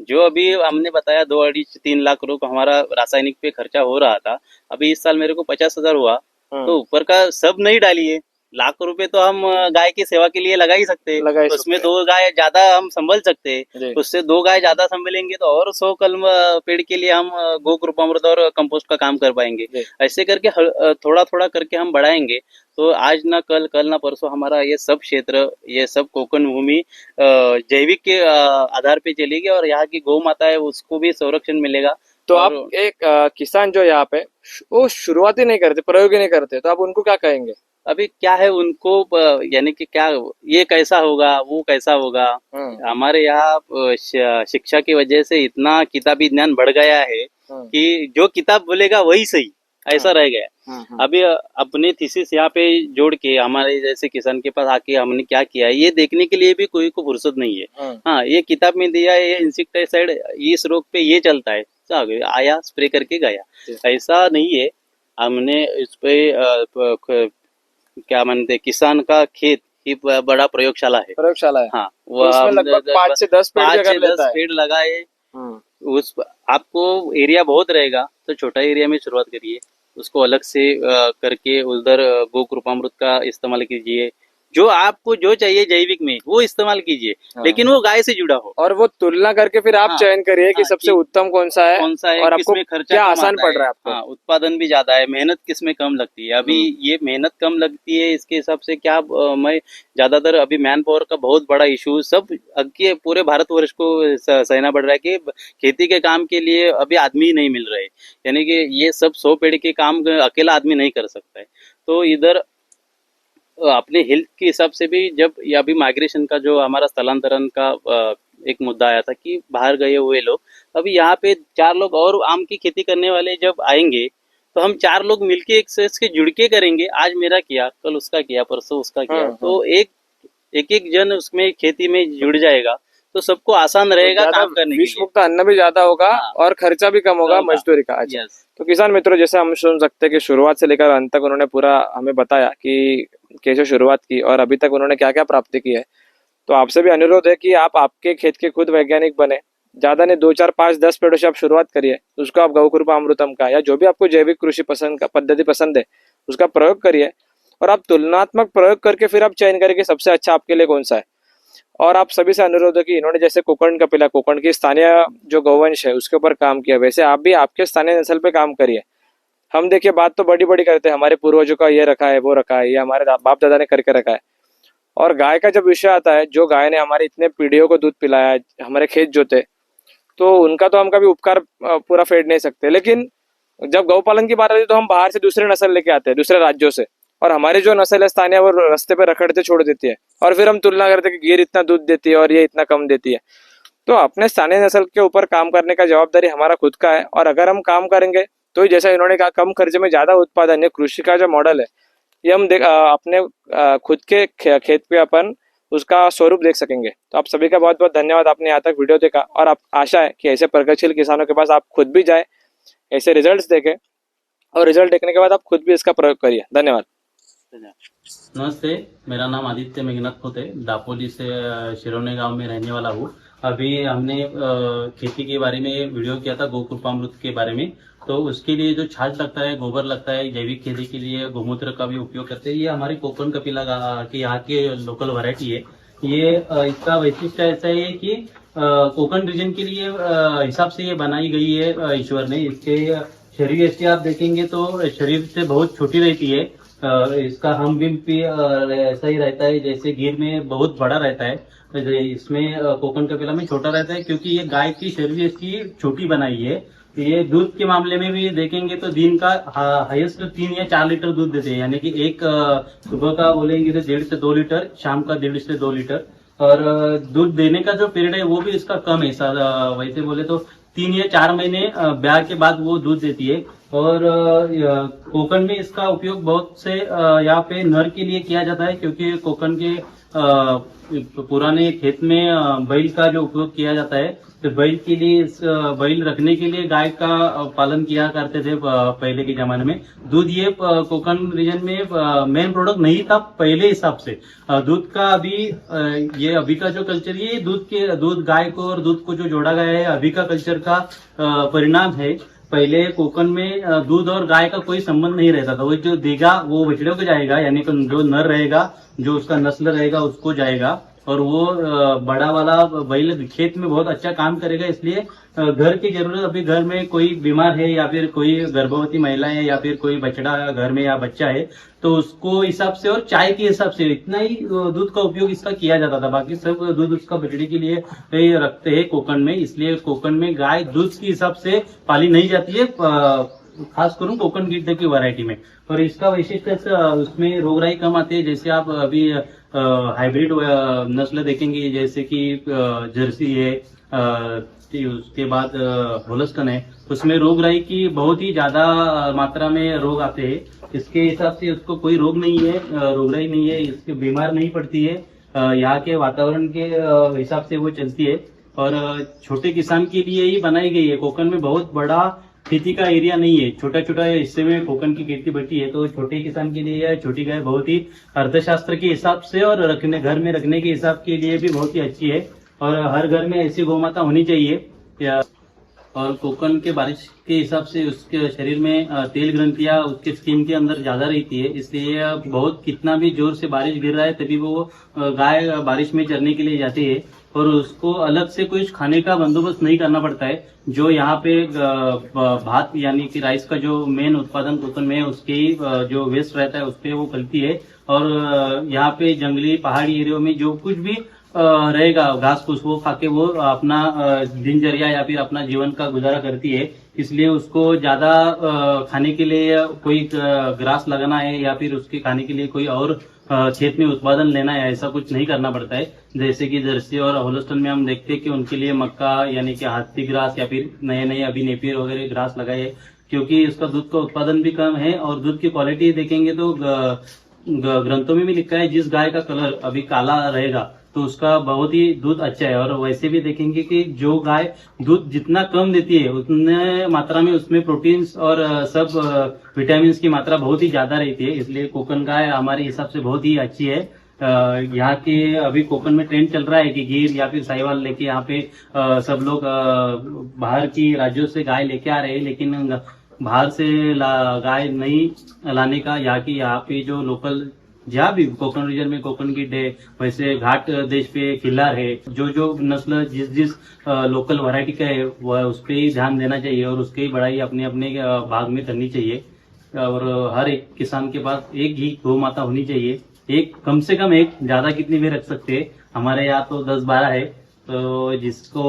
जो अभी हमने बताया 2-2.5-3 लाख रुपए हमारा रासायनिक पे खर्चा हो रहा था, अभी इस साल मेरे को 50,000 हुआ, तो ऊपर का सब नहीं डालिए। लाख रुपए तो हम गाय की सेवा के लिए लगा ही सकते हैं, उसमें 2 गाय ज्यादा हम संभल सकते हैं, उससे 2 गाय ज्यादा संभलेंगे तो और 100 कलम पेड़ के लिए हम गो कृपामृत और कंपोस्ट का काम कर पाएंगे। ऐसे करके थोड़ा थोड़ा करके हम बढ़ाएंगे, तो आज ना कल ना परसों हमारा ये सब क्षेत्र, ये सब कोकण भूमि जैविक के आधार पे चलेगी और यहाँ की गौ माता है उसको भी संरक्षण मिलेगा। तो आप एक किसान जो यहाँ पे वो शुरुआत ही नहीं करते, प्रयोग ही नहीं करते, तो आप उनको क्या कहेंगे? अभी क्या है उनको, यानी कि क्या ये कैसा होगा वो कैसा होगा। हमारे यहाँ शिक्षा की वजह से इतना किताबी ज्ञान बढ़ गया है कि जो किताब बोलेगा वही सही, ऐसा रह गया। अभी अपने थीसिस यहाँ पे जोड़ के हमारे जैसे किसान के पास आके हमने क्या किया है ये देखने के लिए भी कोई को फुर्सत नहीं है। हाँ, ये किताब में दिया है, ये इंसेक्टिसाइड इस रोग पे ये चलता है, आया स्प्रे करके गया, ऐसा नहीं है। हमने इस पे क्या मानते, किसान का खेत ही बड़ा प्रयोगशाला है। हाँ, वो लगभग 5 से 10 पेड़ लगाए। उस आपको एरिया बहुत रहेगा तो छोटा एरिया में शुरुआत करिए, उसको अलग से करके उधर गो कृपामृत का इस्तेमाल कीजिए। जो आपको जो चाहिए जैविक में वो इस्तेमाल कीजिए, लेकिन वो गाय से जुड़ा हो। और वो तुलना करके फिर आप चयन करिए कि सबसे उत्तम कौन सा है और आपको खर्चा क्या आसान पड़ रहा है आपको। हाँ, उत्पादन भी ज्यादा है, मेहनत किसमें कम लगती है। अभी ये मेहनत कम लगती है, इसके हिसाब से क्या मैं ज्यादातर अभी मैन पावर का बहुत बड़ा इशू सब के पूरे भारतवर्ष को सहना पड़ रहा है कि खेती के काम के लिए अभी आदमी नहीं मिल रहे, यानी कि ये सब 100 पेड़ के काम अकेला आदमी नहीं कर सकता है। तो इधर अपने हेल्थ के हिसाब से भी, जब ये अभी माइग्रेशन का जो हमारा स्थलांतरण का एक मुद्दा आया था कि बाहर गए हुए लोग, अभी यहाँ पे 4 लोग और आम की खेती करने वाले जब आएंगे तो हम 4 लोग मिलके एक से इसके जुड़ के करेंगे। आज मेरा किया, कल उसका किया, परसों उसका किया, तो एक जन उसमें खेती में जुड़ जाएगा तो सबको आसान रहेगा काम करने के लिए। विष मुक्त अन्न भी ज्यादा होगा और खर्चा भी कम होगा मजदूरी का। तो किसान मित्रों, जैसे हम सुन सकते हैं कि शुरुआत से लेकर अंत तक उन्होंने पूरा हमें बताया कि कैसे शुरुआत की और अभी तक उन्होंने क्या क्या प्राप्ति की है। तो आपसे भी अनुरोध है कि आप आपके खेत के खुद वैज्ञानिक बने, ज्यादा नहीं 2, 4, 5, 10 पेड़ों से आप शुरुआत करिए, उसको आप गौकृपा अमृतम का या जो भी आपको जैविक कृषि पद्धति पसंद है उसका प्रयोग करिए और आप तुलनात्मक प्रयोग करके फिर आप चयन करेंगे सबसे अच्छा आपके लिए कौन सा है। और आप सभी से अनुरोध है कि इन्होंने जैसे कोकण कपिला, कोकण की स्थानीय जो गौवंश है उसके ऊपर काम किया, वैसे आप भी आपके स्थानीय नस्ल पे काम करिए। हम देखिए बात तो बड़ी बड़ी करते हैं, हमारे पूर्वजों का ये रखा है वो रखा है, ये हमारे बाप दादा ने करके रखा है, और गाय का जब विषय आता है, जो गाय ने हमारे इतने पीढ़ियों को दूध पिलाया, हमारे खेत जोते, तो उनका तो हम कभी उपकार पूरा फेड नहीं सकते। लेकिन जब गौपालन की बात आती है तो हम बाहर से दूसरे नस्ल लेके आते हैं दूसरे राज्यों से, और हमारी जो नस्ल है स्थानीय वो रास्ते पे रखड़ते छोड़ देती है, और फिर हम तुलना करते हैं कि गिर इतना दूध देती है और ये इतना कम देती है। तो अपने स्थानीय नस्ल के ऊपर काम करने का जवाबदारी हमारा खुद का है, और अगर हम काम करेंगे तो जैसा इन्होंने कहा कम खर्चे में ज्यादा उत्पादन, ये कृषि का जो मॉडल है ये हम अपने खुद के खेत पे अपन उसका स्वरूप देख सकेंगे। तो आप सभी का बहुत बहुत धन्यवाद, आपने यहाँ तक वीडियो देखा, और आप आशा है कि ऐसे प्रगतिशील किसानों के पास आप खुद भी जाए, ऐसे रिजल्ट्स देखें, और रिजल्ट देखने के बाद आप खुद भी इसका प्रयोग करिए। धन्यवाद। नमस्ते, मेरा नाम आदित्य मेघनाथ खोत है। दापोली से शिरोने गांव में रहने वाला हूँ। अभी हमने खेती के बारे में वीडियो किया था, गोकृपामृत के बारे में। तो उसके लिए जो छाछ लगता है, गोबर लगता है, जैविक खेती के लिए गोमूत्र का भी उपयोग करते हैं। ये हमारी कोकण कपिला के यहाँ के लोकल वैरायटी है। ये इसका वैशिष्ट्य ऐसा है कि कोकण रीजन के लिए हिसाब से ये बनाई गई है ईश्वर ने। इसके शरीर ऐसे आप देखेंगे तो शरीर से बहुत छोटी रहती है। इसका हम भी ऐसा ही रहता है जैसे गिर में बहुत बड़ा रहता है, इसमें कोकण कपिला में छोटा रहता है, क्योंकि ये गाय की शरीर इसकी छोटी बनाई है। ये दूध के मामले में भी देखेंगे तो दिन का हाईएस्ट 3 या 4 लीटर दूध देते हैं, यानी कि एक सुबह का बोलेंगे तो 1.5 से 2 लीटर, शाम का 1.5 से 2 लीटर। और दूध देने का जो पीरियड है वो भी इसका कम है। वैसे बोले तो 3 या 4 महीने ब्याह के बाद वो दूध देती है। और कोकण में इसका उपयोग बहुत से यहाँ पे नर के लिए किया जाता है, क्योंकि कोकण के पुराने खेत में बैल का जो उपयोग किया जाता है, तो बैल के लिए बैल रखने के लिए गाय का पालन किया करते थे पहले के जमाने में। दूध ये कोकण रीजन में मेन प्रोडक्ट नहीं था पहले हिसाब से। दूध का अभी ये अभी का जो कल्चर, ये दूध गाय को और दूध को जो जोड़ा गया है अभी का कल्चर का परिणाम है। पहले कोकण में दूध और गाय का कोई संबंध नहीं रहता था। वो जो देगा वो बछड़े को जाएगा, यानी कि जो नर रहेगा, जो उसका नस्ल रहेगा उसको जाएगा। और वो बड़ा वाला बैल खेत में बहुत अच्छा काम करेगा। इसलिए घर की जरूरत, अभी घर में कोई बीमार है या फिर कोई गर्भवती महिला है या फिर कोई बछड़ा घर में या बच्चा है, तो उसको हिसाब से और चाय के हिसाब से इतना ही दूध का उपयोग इसका किया जाता था। बाकी सब दूध उसका बछड़े के लिए रखते हैं कोकण में। इसलिए कोकण में गाय दूध के हिसाब से पाली नहीं जाती है, खास करूं कोकण गिद्ध की वैरायटी में। और इसका वैशिष्ट्य उसमें रोगराई कम आती है। जैसे आप अभी हाइब्रिड नस्ल देखेंगे, जैसे कि जर्सी है, उसके बाद होलस्टन है, उसमें रोगराई की बहुत ही ज्यादा मात्रा में रोग आते हैं। इसके हिसाब से उसको कोई रोग नहीं है, रोगराई नहीं है, इसके बीमार नहीं पड़ती है। यहाँ के वातावरण के हिसाब से वो चलती है। और छोटे किसान के लिए ही बनाई गई है। कोकण में बहुत बड़ा खेती का एरिया नहीं है, छोटा छोटा हिस्से में कोकण की खेती बढ़ती है। तो छोटे किसान के लिए छोटी गाय बहुत ही अर्थशास्त्र के हिसाब से और घर में रखने के हिसाब के लिए भी बहुत ही अच्छी है। और हर घर में ऐसी गौमाता होनी चाहिए। और कोकण के बारिश के हिसाब से उसके शरीर में तेल ग्रंथियां उसके स्किन के अंदर ज्यादा रहती है। इसलिए बहुत कितना भी जोर से बारिश गिर रहा है तभी वो गाय बारिश में चरने के लिए जाती है। और उसको अलग से कुछ खाने का बंदोबस्त नहीं करना पड़ता है। जो यहाँ पे भात यानी कि राइस का जो मेन उत्पादन कोकण में उसके जो वेस्ट रहता है उसपे वो फलती है। और यहाँ पे जंगली पहाड़ी एरिया में जो कुछ भी रहेगा घास फूस, वो खाके वो अपना दिनचर्या या फिर अपना जीवन का गुजारा करती है। इसलिए उसको ज्यादा खाने के लिए कोई ग्रास लगाना है या फिर उसके खाने के लिए कोई और खेत में उत्पादन लेना है, ऐसा कुछ नहीं करना पड़ता है। जैसे कि जर्सी और होलस्टन में हम देखते हैं कि उनके लिए मक्का यानी कि हाथी ग्रास या फिर नए नए अभी नेपियर वगैरह ग्रास लगाए, क्योंकि इसका दूध का उत्पादन भी कम है। और दूध की क्वालिटी देखेंगे तो ग्रंथों में भी लिखा है जिस गाय का कलर अभी काला रहेगा तो उसका बहुत ही दूध अच्छा है। और वैसे भी देखेंगे कि जो गाय दूध जितना कम देती है उतने मात्रा में उसमें प्रोटीन्स और सब विटामिन की मात्रा बहुत ही ज्यादा रहती है। इसलिए कोकण गाय हमारे हिसाब से बहुत ही अच्छी है। यहाँ के अभी कोकण में ट्रेंड चल रहा है कि गिर या फिर साहिवाल लेके यहाँ पे सब लोग बाहर की राज्यों से गाय लेके आ रहे हैं, लेकिन बाहर से गाय नहीं लाने का यहाँ पे जो लोकल, जहाँ भी कोकण रीजन में कोकण गिद्ध है, वैसे घाट देश पे खिल्लार है, जो नस्ल जिस लोकल वैरायटी का है वह उस पर ही ध्यान देना चाहिए और उसकी बढ़ाई अपने अपने भाग में करनी चाहिए। और हर एक किसान के पास एक ही गौ माता होनी चाहिए, एक कम से कम एक, ज्यादा कितनी भी रख सकते हैं। हमारे यहाँ तो 10-12 है, तो जिसको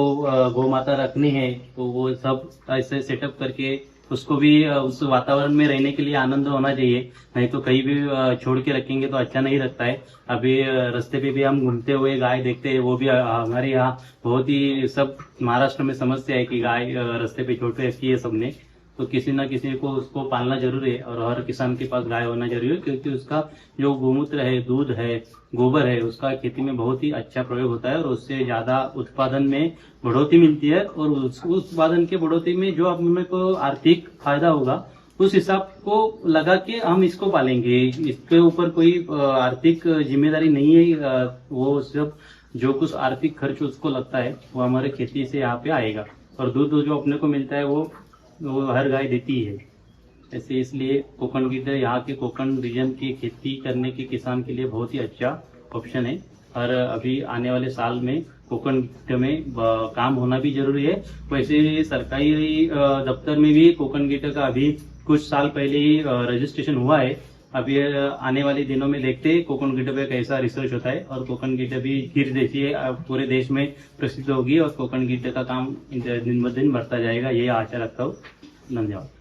गौ माता रखनी है तो वो सब ऐसे सेटअप करके उसको भी उस वातावरण में रहने के लिए आनंद होना चाहिए। नहीं तो कहीं भी छोड़ के रखेंगे तो अच्छा नहीं लगता है। अभी रास्ते पे भी हम घूमते हुए गाय देखते हैं, वो भी हमारे यहाँ बहुत ही सब महाराष्ट्र में समझते हैं कि गाय रास्ते पे छोड़ के रखी है सबने, तो किसी ना किसी को उसको पालना जरूरी है। और हर किसान के पास गाय होना जरूरी है, क्योंकि उसका जो गोमूत्र है, दूध है, गोबर है, उसका खेती में बहुत ही अच्छा प्रयोग होता है और उससे ज्यादा उत्पादन में बढ़ोतरी मिलती है। और उस उत्पादन के बढ़ोतरी में जो हमें को आर्थिक फायदा होगा उस हिसाब को लगा के हम इसको पालेंगे। इसके ऊपर कोई आर्थिक जिम्मेदारी नहीं है। वो सब जो कुछ आर्थिक खर्च उसको लगता है वो हमारे खेती से यहाँ पे आएगा, और दूध जो अपने को मिलता है वो हर गाय देती है। ऐसे इसलिए कोकण गिद्ध यहाँ के कोकण रीजन की खेती करने के किसान के लिए बहुत ही अच्छा ऑप्शन है। और अभी आने वाले साल में कोकण गिद्ध में काम होना भी जरूरी है। वैसे सरकारी दफ्तर में भी कोकण गिद्ध का अभी कुछ साल पहले ही रजिस्ट्रेशन हुआ है। अभी आने वाले दिनों में देखते हैं कोकण गिद्ध पे कैसा रिसर्च होता है, और कोकण गिद्ध भी गिर जैसी पूरे देश में प्रसिद्ध होगी, और कोकण गिद्ध का काम दिन ब दिन बढ़ता जाएगा, ये आशा रखता हूँ। धन्यवाद।